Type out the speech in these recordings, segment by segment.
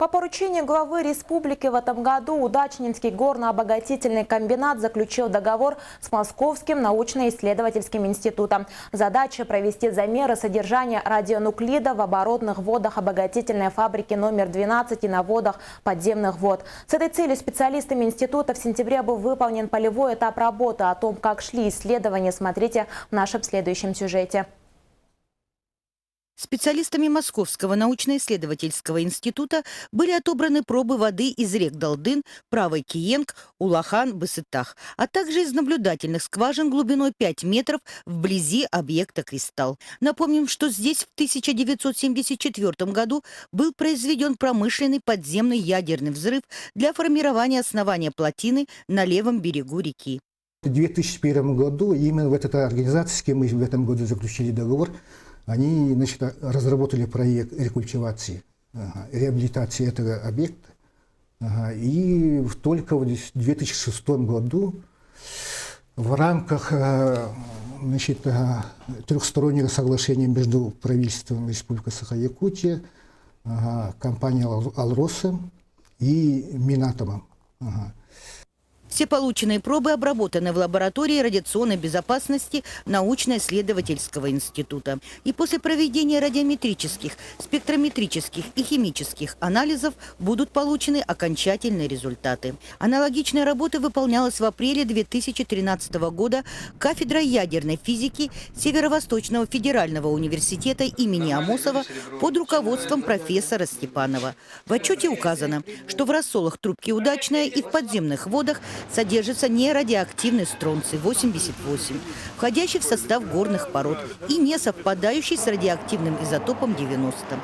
По поручению главы республики в этом году Удачнинский горно-обогатительный комбинат заключил договор с Московским научно-исследовательским институтом. Задача – провести замеры содержания радионуклида в оборотных водах обогатительной фабрики номер 12 и на водах подземных вод. С этой целью специалистами института в сентябре был выполнен полевой этап работы. О том, как шли исследования, смотрите в нашем следующем сюжете. Специалистами Московского научно-исследовательского института были отобраны пробы воды из рек Далдын, Правый Киенг, Улахан, Бысытах, а также из наблюдательных скважин глубиной 5 метров вблизи объекта «Кристалл». Напомним, что здесь в 1974 году был произведен промышленный подземный ядерный взрыв для формирования основания плотины на левом берегу реки. В 2001 году именно в этой организации, с кем мы в этом году заключили договор, они разработали проект рекультивации, реабилитации этого объекта. И только в 2006 году в рамках трехстороннего соглашения между правительством Республики Саха-Якутия, компанией «Алросом» и Минатомом. Все полученные пробы обработаны в лаборатории радиационной безопасности научно-исследовательского института. И после проведения радиометрических, спектрометрических и химических анализов будут получены окончательные результаты. Аналогичная работа выполнялась в апреле 2013 года кафедрой ядерной физики Северо-Восточного федерального университета имени Амосова под руководством профессора Степанова. В отчете указано, что в рассолах трубки «Удачная» и в подземных водах содержится нерадиоактивный стронций-88, входящий в состав горных пород и не совпадающий с радиоактивным изотопом 90.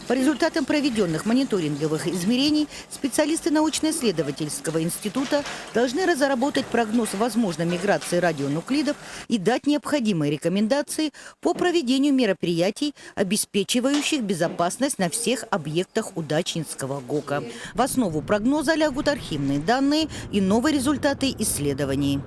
По результатам проведенных мониторинговых измерений специалисты научно-исследовательского института должны разработать прогноз возможной миграции радионуклидов и дать необходимые рекомендации по проведению мероприятий, обеспечивающих безопасность на всех объектах Удачнинского ГОКа. В основу прогноза лягут архивные данные и новые результаты исследований.